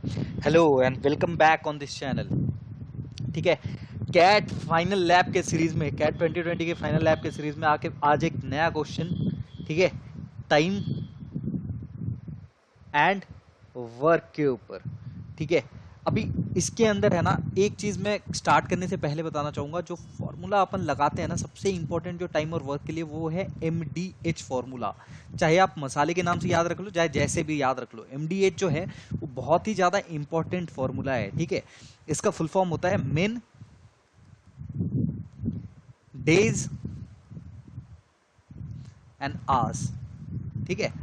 Hello and welcome back on this channel. ठीक है, cat final lab के series में, कैट 2020 के फाइनल लैब के सीरीज में आके आज एक नया क्वेश्चन, ठीक है, टाइम एंड वर्क के ऊपर। ठीक है, अभी इसके अंदर है ना, एक चीज मैं स्टार्ट करने से पहले बताना चाहूंगा, जो फॉर्मूला अपन लगाते हैं ना, सबसे इंपॉर्टेंट जो टाइम और वर्क के लिए, वो है MDH फॉर्मूला। चाहे आप मसाले के नाम से याद रख लो, चाहे जैसे भी याद रख लो, MDH जो है वो बहुत ही ज्यादा इंपॉर्टेंट फॉर्मूला है। ठीक है, इसका फुल फॉर्म होता है मिन डेज एंड आवर्स। ठीक है,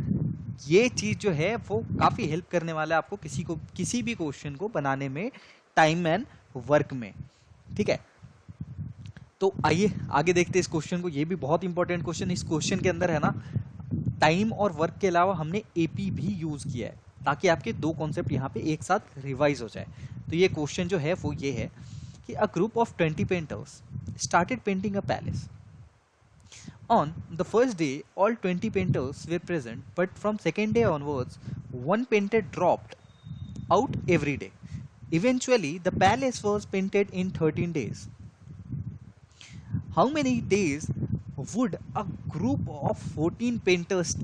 ये चीज जो है वो काफी हेल्प करने वाला है आपको किसी भी क्वेश्चन को बनाने में, टाइम एंड वर्क में। ठीक है, तो आइए आगे देखते हैं इस क्वेश्चन को। ये भी बहुत इंपॉर्टेंट क्वेश्चन। इस क्वेश्चन के अंदर है ना, टाइम और वर्क के अलावा हमने एपी भी यूज किया है, ताकि आपके दो कॉन्सेप्ट यहाँ पे एक साथ रिवाइज हो जाए। तो ये क्वेश्चन जो है वो ये है कि a group of 20 painters started painting a palace. On the first day, all 20 painters were present, but from second day onwards, one painter dropped out every day. Eventually, the palace was painted in 13 days. How many days would a group of 14 painters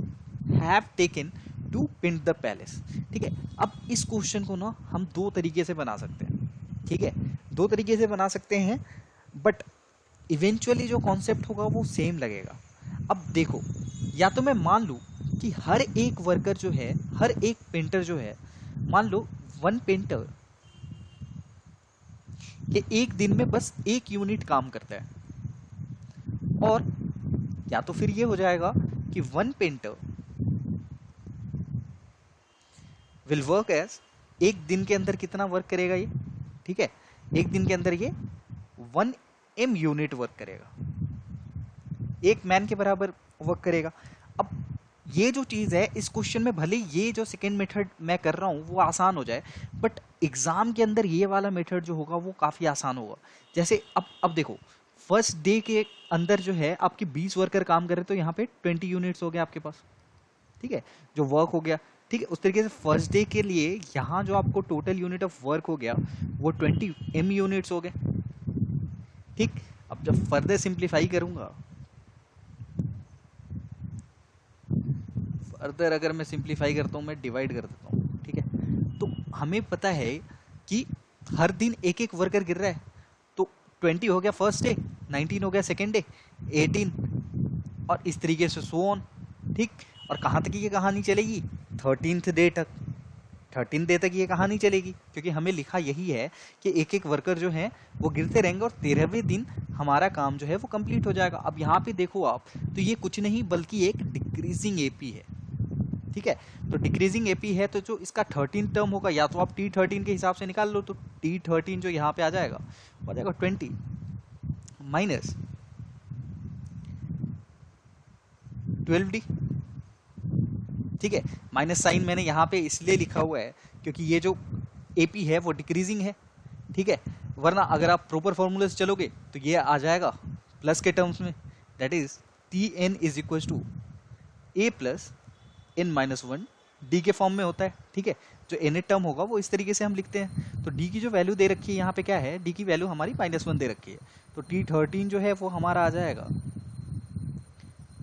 have taken to paint the palace? ठीक है, अब इस question को ना हम दो तरीके से बना सकते हैं। ठीक है, दो तरीके से बना सकते हैं, बट इवेंचुअली जो कॉन्सेप्ट होगा वो सेम लगेगा। अब देखो, या तो मैं मान लूं कि हर एक वर्कर जो है, हर एक पेंटर जो है, मान लो वन पेंटर के एक दिन में बस एक यूनिट काम करता है, और या तो फिर ये हो जाएगा कि one painter will work as, एक दिन के अंदर कितना वर्क करेगा ये, ठीक है, एक दिन के अंदर ये 1 यूनिट वर्क करेगा, एक मैन के बराबर वर्क करेगा। अब ये जो चीज है इस क्वेश्चन में, भले ये जो सेकेंड मेथड मैं कर रहा हूं वो आसान हो जाए, बट एग्जाम के अंदर ये वाला मेथड जो होगा वो काफी आसान होगा। जैसे अब देखो, फर्स्ट डे के अंदर जो है आपके 20 वर्कर काम कर रहे हैं, तो यहाँ पे 20 यूनिट्स हो गए आपके पास। ठीक है, जो वर्क हो गया। ठीक है, उस तरीके से फर्स्ट डे के लिए यहाँ जो आपको टोटल यूनिट ऑफ वर्क हो गया वो 20 यूनिट्स हो गए। ठीक, अब जब फर्दर सिंप्लीफाई करूंगा, फर्दर अगर मैं सिंप्लीफाई करता हूँ, मैं डिवाइड कर देता हूँ। ठीक है, तो हमें पता है कि हर दिन एक एक वर्कर गिर रहा है, तो 20 हो गया फर्स्ट डे, 19 हो गया सेकेंड डे, 18, और इस तरीके से सो ऑन। ठीक, और कहाँ तक ये कहानी चलेगी? 13th डे तक। 13 डे तक ये कहानी चलेगी, क्योंकि हमें लिखा यही है कि एक एक वर्कर जो है वो गिरते रहेंगे, और 13वें दिन हमारा काम जो है वो कंप्लीट हो जाएगा। अब यहाँ पे देखो आप, तो ये कुछ नहीं बल्कि एक डिक्रीजिंग एपी है। ठीक है, तो डिक्रीजिंग एपी है, तो जो इसका 13 टर्म होगा, या तो आप T13 के हिसाब से निकाल लो, तो T13 जो यहाँ पे आ जाएगा वो आ जाएगा 20 माइनस 12D। ठीक है, माइनस साइन मैंने यहाँ पे इसलिए लिखा हुआ है क्योंकि ये जो एपी है वो डिक्रीजिंग है। ठीक है, वरना अगर आप प्रॉपर फॉर्मूले से चलोगे तो ये आ जाएगा प्लस के टर्म्स में, that is Tn is equal to A plus n minus 1 D के फॉर्म में होता है। ठीक है, जो n टर्म होगा वो इस तरीके से हम लिखते हैं। तो d की जो वैल्यू दे रखी है यहाँ पे क्या है, d की वैल्यू हमारी -1 दे रखी है, तो T13 जो है वो हमारा आ जाएगा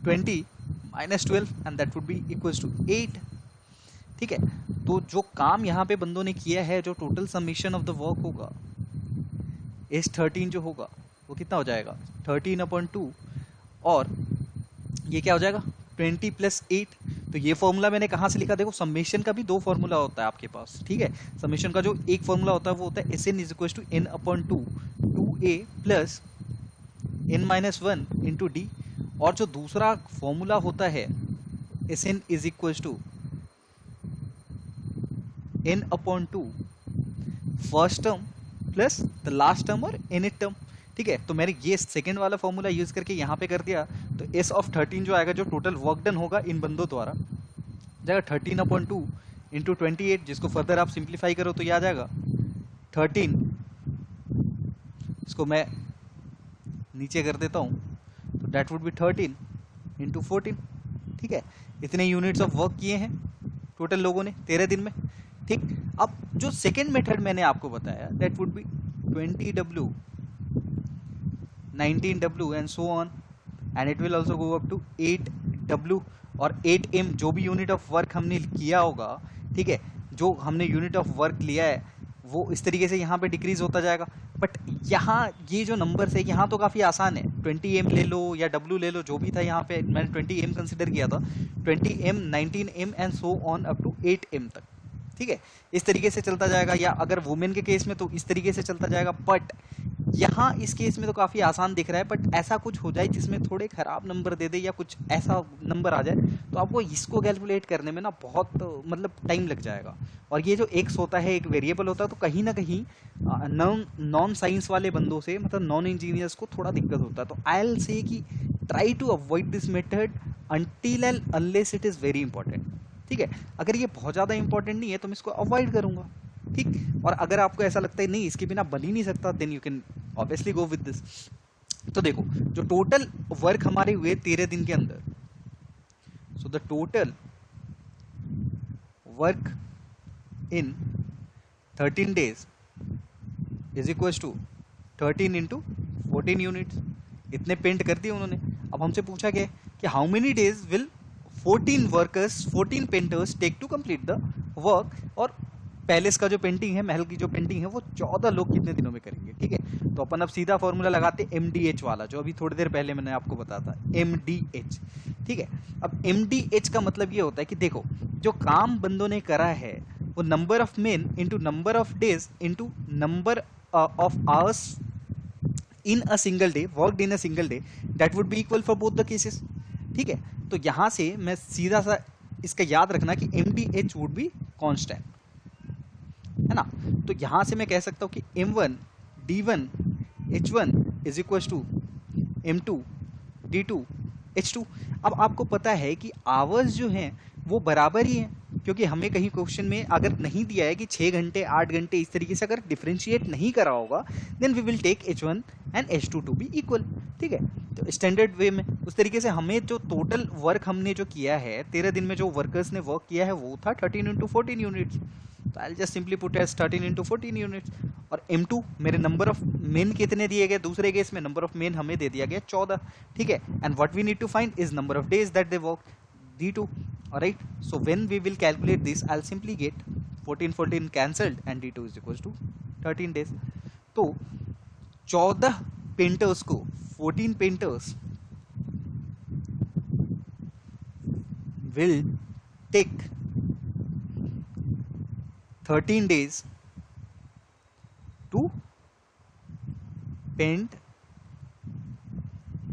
20 minus 12 and that would be equals to 8। ठीक है, तो जो काम यहाँ पे बंदों ने किया है, जो total summation of the work होगा, S13 जो होगा वो कितना हो जाएगा 13/2, और ये क्या हो जाएगा 20 प्लस 8। तो ये फॉर्मूला मैंने कहाँ से लिखा? देखो, समेशन का भी दो फॉर्मूला होता है आपके पास। ठीक है, समेशन का जो एक फॉर्मूला होता है वो होता है Sn is equal to n/2 2a plus n-1 into D, और जो दूसरा फॉर्मूला होता है Sn is equal to n/2 first term plus the last term और nth टर्म। ठीक है, तो मैंने ये सेकंड वाला फॉर्मूला यूज करके यहाँ पे कर दिया, तो S13 जो आएगा, जो टोटल वर्क डन होगा इन बंदों द्वारा, जाएगा 13/2 इंटू 28, जिसको फर्दर आप सिंप्लीफाई करो तो ये आ जाएगा 13, इसको मैं नीचे कर देता हूँ, तो दैट वुड बी 13 इंटू 14। ठीक है, इतने यूनिट्स ऑफ वर्क किए हैं टोटल लोगों ने 13 दिन में। ठीक, अब जो सेकेंड मेथड मैंने आपको बताया that would be 20W, 19W and so on, and it will also go up to 8W और 8M, जो भी यूनिट ऑफ वर्क हमने किया होगा, ठीक है, जो हमने यूनिट ऑफ वर्क लिया है वो इस तरीके से यहाँ पे डिक्रीज होता जाएगा। बट यहाँ ये जो नंबर्स है यहाँ तो काफ़ी आसान है, 20M ले लो या W ले लो, जो भी था यहाँ पे मैंने 20M कंसिडर किया था, 20M, 19M and so on up to 8M तक, ठीक है, इस तरीके से चलता जाएगा। या अगर वुमेन के केस में तो इस तरीके से चलता जाएगा। बट यहाँ इस केस में तो काफ़ी आसान दिख रहा है, बट ऐसा कुछ हो जाए जिसमें थोड़े खराब नंबर दे दे या कुछ ऐसा नंबर आ जाए तो आपको इसको कैलकुलेट करने में ना बहुत मतलब टाइम लग जाएगा। और ये जो एक्स होता है एक वेरिएबल होता है, तो कहीं ना कहीं नॉन साइंस वाले बंदों से, मतलब नॉन इंजीनियर्स को थोड़ा दिक्कत होता है। तो आई विल से कि try to avoid this method until and unless it is very important, ठीक है। अगर ये बहुत ज़्यादा इंपॉर्टेंट नहीं है तो मैं इसको अवॉइड करूंगा, ठीक। और अगर आपको ऐसा लगता है नहीं इसके बिना बन ही नहीं सकता, then you can obviously go with this. तो देखो जो टोटल वर्क हमारे हुए 13 दिन के अंदर, so the total work in 13 days is equal to 13 into 14 units. इतने पेंट कर दिए उन्होंने। अब हमसे पूछा गया कि how many days will 14 workers, 14 painters take to complete the work, और पैलेस का जो पेंटिंग है, महल की जो पेंटिंग है, वो 14 लोग कितने दिनों में करेंगे, ठीक है। तो अपन अब सीधा फॉर्मूला लगाते MDH वाला, जो अभी थोड़ी देर पहले मैंने आपको बताया था, MDH, ठीक है। अब MDH का मतलब ये होता है कि देखो जो काम बंदों ने करा है वो number of main into number of days into number of hours in a single day, worked in a single day, that would B equal for both the cases, ठीक है। तो यहाँ से मैं सीधा सा इसका याद रखना कि MDH वुड बी कांस्टेंट, है ना। तो यहां से मैं कह सकता हूं कि M1 D1 H1 is equal to M2 D2 H2। अब आपको पता है कि आवर्स जो हैं वो बराबर ही हैं, क्योंकि हमें कहीं क्वेश्चन में अगर नहीं दिया है कि 6 घंटे 8 घंटे इस तरीके से अगर डिफरेंशिएट नहीं करा होगा, then we will take H1 and H2 to be equal, ठीक है। तो स्टैंडर्ड वे में उस तरीके से हमें जो टोटल वर्क हमने जो किया है 13 दिन में, जो वर्कर्स ने वर्क किया है वो था 13 into 14 यूनिट्स। तो I just simply put as 13 into 14 units. और M2 मेरे नंबर ऑफ मेन कितने दिए गए, दूसरे केस में नंबर ऑफ मेन हमें दे दिया गया 14, ठीक है। And what we need to find is number of days that they work, D2, alright। So when we will calculate this, I'll simply get 14 cancelled and D2 is equals to 13 days। तो 14 painters को 14 painters will take 13 days to paint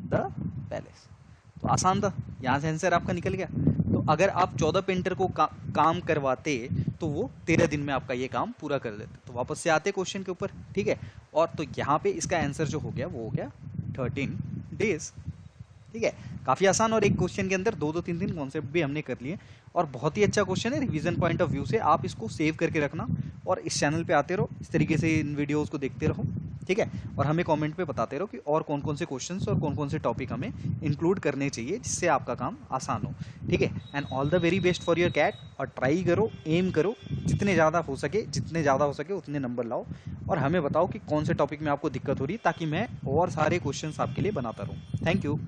the palace। तो आसान था, यहाँ से answer आपका निकल गया। तो अगर आप 14 पेंटर को काम करवाते तो वो 13 दिन में आपका ये काम पूरा कर देते। तो वापस से आते क्वेश्चन के ऊपर, ठीक है। और तो यहाँ पे इसका आंसर जो हो गया वो हो गया 13 डेज, ठीक है। काफ़ी आसान, और एक क्वेश्चन के अंदर 2-2 3-3 कॉन्सेप्ट भी हमने कर लिए, और बहुत ही अच्छा क्वेश्चन है रिवीजन पॉइंट ऑफ व्यू से। आप इसको सेव करके रखना और इस चैनल पे आते रहो, इस तरीके से इन वीडियोस को देखते रहो, ठीक है। और हमें कमेंट पे बताते रहो कि और कौन कौन से क्वेश्चंस और कौन कौन से टॉपिक हमें इंक्लूड करने चाहिए जिससे आपका काम आसान हो, ठीक है। And all the very best for your CAT. और ट्राई करो, एम करो, जितने ज़्यादा हो सके उतने नंबर लाओ, और हमें बताओ कि कौन से टॉपिक में आपको दिक्कत हो रही है, ताकि मैं और सारे क्वेश्चंस आपके लिए बनाता रहूँ। Thank you.